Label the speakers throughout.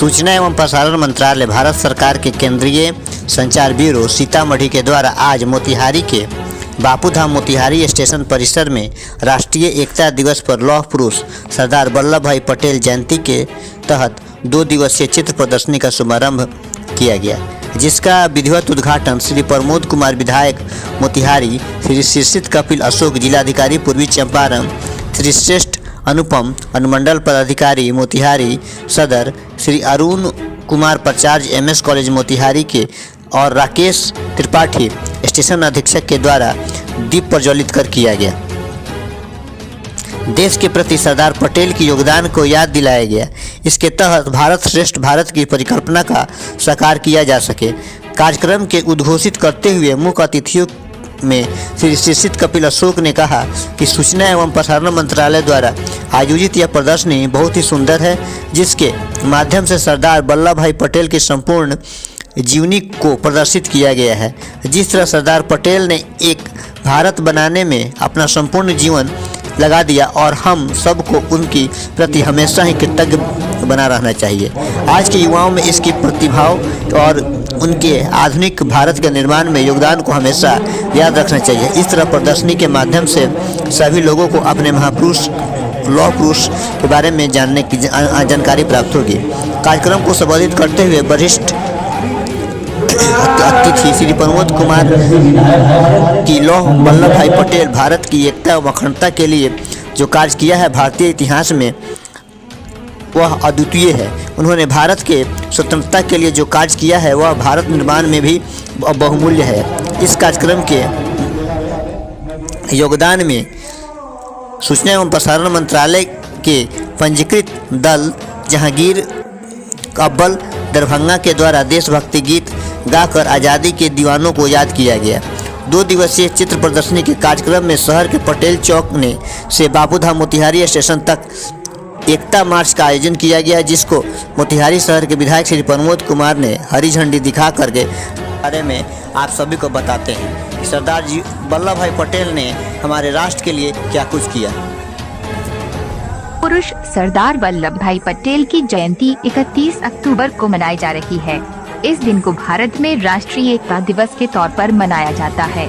Speaker 1: सूचना एवं प्रसारण मंत्रालय भारत सरकार के केंद्रीय संचार ब्यूरो सीतामढ़ी के द्वारा आज मोतिहारी के बापूधाम मोतिहारी स्टेशन परिसर में राष्ट्रीय एकता दिवस पर लौह पुरुष सरदार वल्लभ भाई पटेल जयंती के तहत 2 दिवसीय चित्र प्रदर्शनी का शुभारंभ किया गया, जिसका विधिवत उद्घाटन श्री प्रमोद कुमार विधायक मोतिहारी, श्री शीर्षित कपिल अशोक जिलाधिकारी पूर्वी चंपारण, श्री श्रेष्ठ अनुपम अनुमंडल पदाधिकारी मोतिहारी सदर, श्री अरुण कुमार प्राचार्य MS कॉलेज मोतिहारी के और राकेश त्रिपाठी स्टेशन अधीक्षक के द्वारा दीप प्रज्वलित कर किया गया। देश के प्रति सरदार पटेल के योगदान को याद दिलाया गया। इसके तहत भारत श्रेष्ठ भारत की परिकल्पना का साकार किया जा सके। कार्यक्रम के उद्घोषित करते हुए मुख्य अतिथियों में श्री शीर्षित कपिल अशोक ने कहा कि सूचना एवं प्रसारण मंत्रालय द्वारा आयोजित यह प्रदर्शनी बहुत ही सुंदर है, जिसके माध्यम से सरदार वल्लभ भाई पटेल की संपूर्ण जीवनी को प्रदर्शित किया गया है। जिस तरह सरदार पटेल ने एक भारत बनाने में अपना संपूर्ण जीवन लगा दिया और हम सबको उनकी प्रति हमेशा ही कृतज्ञ बना रहना चाहिए। आज के युवाओं में इसकी प्रतिभाओं और उनके आधुनिक भारत के निर्माण में योगदान को हमेशा याद रखना चाहिए। इस तरह प्रदर्शनी के माध्यम से सभी लोगों को अपने महापुरुष लौह पुरुष के बारे में जानने की जानकारी प्राप्त होगी। कार्यक्रम को संबोधित करते हुए वरिष्ठ अतिथि श्री प्रमोद कुमार की लौह वल्लभ भाई पटेल भारत की एकता व अखंडता के लिए जो कार्य किया है भारतीय इतिहास में वह अद्वितीय है। उन्होंने भारत के स्वतंत्रता के लिए जो कार्य किया है वह भारत निर्माण में भी बहुमूल्य है। इस कार्यक्रम के योगदान में सूचना एवं प्रसारण मंत्रालय के पंजीकृत दल जहांगीर अव्वल दरभंगा के द्वारा देशभक्ति गीत गाकर आज़ादी के दीवानों को याद किया गया। 2 दिवसीय चित्र प्रदर्शनी के कार्यक्रम में शहर के पटेल चौक से बापूधाम मोतिहारी स्टेशन तक एकता मार्च का आयोजन किया गया, जिसको मोतिहारी शहर के विधायक श्री प्रमोद कुमार ने हरी झंडी दिखा करके बारे में आप सभी को बताते हैं कि सरदार जी वल्लभ भाई पटेल ने हमारे राष्ट्र के लिए क्या कुछ किया।
Speaker 2: पुरुष सरदार वल्लभ भाई पटेल की जयंती 31 अक्टूबर को मनाई जा रही है। इस दिन को भारत में राष्ट्रीय एकता दिवस के तौर पर मनाया जाता है।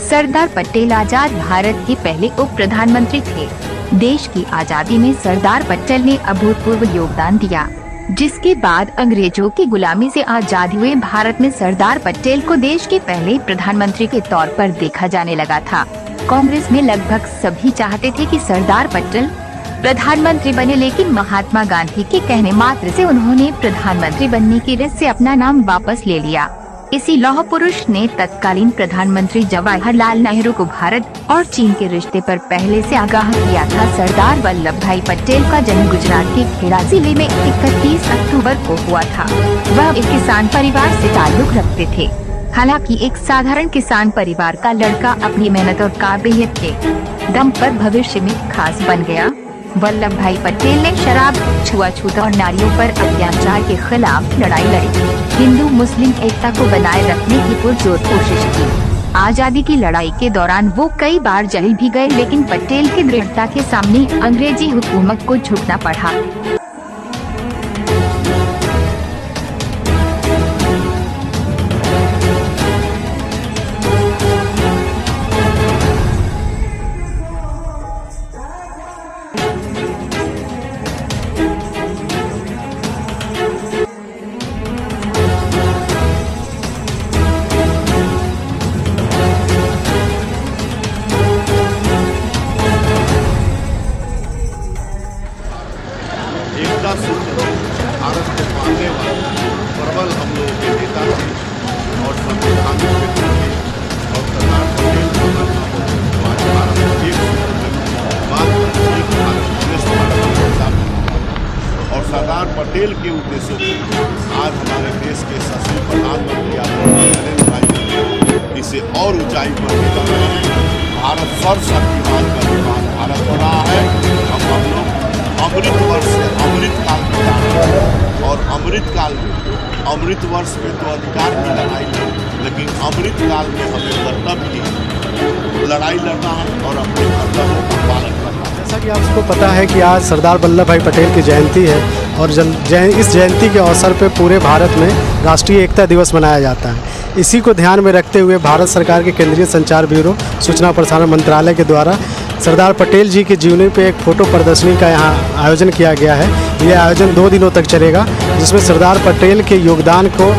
Speaker 2: सरदार पटेल आजाद भारत के पहले उप प्रधानमंत्री थे। देश की आजादी में सरदार पटेल ने अभूतपूर्व योगदान दिया, जिसके बाद अंग्रेजों की गुलामी से आजाद हुए भारत में सरदार पटेल को देश के पहले प्रधानमंत्री के तौर पर देखा जाने लगा था। कांग्रेस में लगभग सभी चाहते थे कि सरदार पटेल प्रधानमंत्री बने, लेकिन महात्मा गांधी के कहने मात्र से उन्होंने प्रधानमंत्री बनने की रित से अपना नाम वापस ले लिया। इसी लौह पुरुष ने तत्कालीन प्रधानमंत्री जवाहरलाल नेहरू को भारत और चीन के रिश्ते पर पहले से आगाह किया था। सरदार वल्लभ भाई पटेल का जन्म गुजरात के खेड़ा जिले में 31 अक्टूबर को हुआ था। वह एक किसान परिवार से ताल्लुक रखते थे। हालांकि एक साधारण किसान परिवार का लड़का अपनी मेहनत और काबिलियत के दम पर भविष्य में खास बन गया। वल्लभ भाई पटेल ने शराब, छुआछूत और नारियों पर अत्याचार के खिलाफ लड़ाई लड़ी। हिंदू मुस्लिम एकता को बनाए रखने की पुरजोर कोशिश की। आजादी की लड़ाई के दौरान वो कई बार जेल भी गए, लेकिन पटेल की दृढ़ता के सामने अंग्रेजी हुकूमत को झुकना पड़ा।
Speaker 3: एकता सूत्र भारत के पालने वाले प्रबल हम लोगों के नेता थे और संविधान के थे और सरदार पटेल आज भारत एक सूत्र में मात्र एक भारत श्रेष्ठ भारत के साथ और सरदार पटेल के उद्देश्यों को आज हमारे देश के यशस्वी प्रधानमंत्री नरेंद्र भाई इसे और ऊंचाई पर ले जा रहे हैं। भारत सर्वशक्तिमान का निर्माण भारत हो रहा है। हम लोग अमृत वर्ष से अमृत काल में जा रहे हैं और अमृत काल में अमृत वर्ष में तो अधिकार की लड़ाई है, लेकिन अमृत काल में हमें कर्तव्य की लड़ाई लड़ना है और अपने कर्तव्यों का पालन करना है।
Speaker 4: जैसा कि आपको पता है कि आज सरदार वल्लभ भाई पटेल की जयंती है और इस जयंती के अवसर पर पूरे भारत में राष्ट्रीय एकता दिवस मनाया जाता है। इसी को ध्यान में रखते हुए भारत सरकार के केंद्रीय संचार ब्यूरो सूचना प्रसारण मंत्रालय के द्वारा सरदार पटेल जी की जीवनी पे एक फ़ोटो प्रदर्शनी का यहाँ आयोजन किया गया है। ये आयोजन 2 दिनों तक चलेगा, जिसमें सरदार पटेल के योगदान को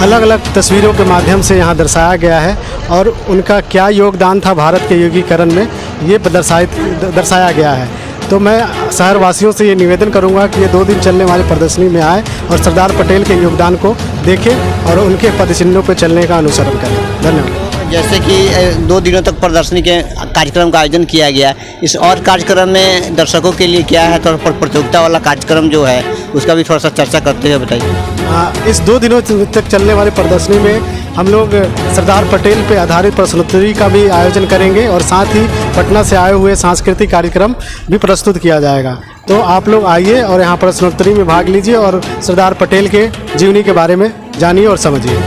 Speaker 4: अलग अलग तस्वीरों के माध्यम से यहाँ दर्शाया गया है और उनका क्या योगदान था भारत के योगीकरण में, ये दर्शाया गया है। तो मैं शहरवासियों से ये निवेदन करूंगा कि ये 2 दिन चलने वाली प्रदर्शनी में आए और सरदार पटेल के योगदान को देखें और उनके पदचिन्हों पर चलने का अनुसरण करें। धन्यवाद।
Speaker 1: जैसे कि 2 दिनों तक प्रदर्शनी के कार्यक्रम का आयोजन किया गया, इस और कार्यक्रम में दर्शकों के लिए क्या है, तो प्रतियोगिता वाला कार्यक्रम जो है उसका भी थोड़ा सा चर्चा करते हुए बताइए।
Speaker 4: इस 2 दिनों तक चलने वाली प्रदर्शनी में हम लोग सरदार पटेल पे आधारित प्रश्नोत्तरी का भी आयोजन करेंगे और साथ ही पटना से आए हुए सांस्कृतिक कार्यक्रम भी प्रस्तुत किया जाएगा। तो आप लोग आइए और यहाँ प्रश्नोत्तरी में भाग लीजिए और सरदार पटेल के जीवनी के बारे में जानिए और समझिए।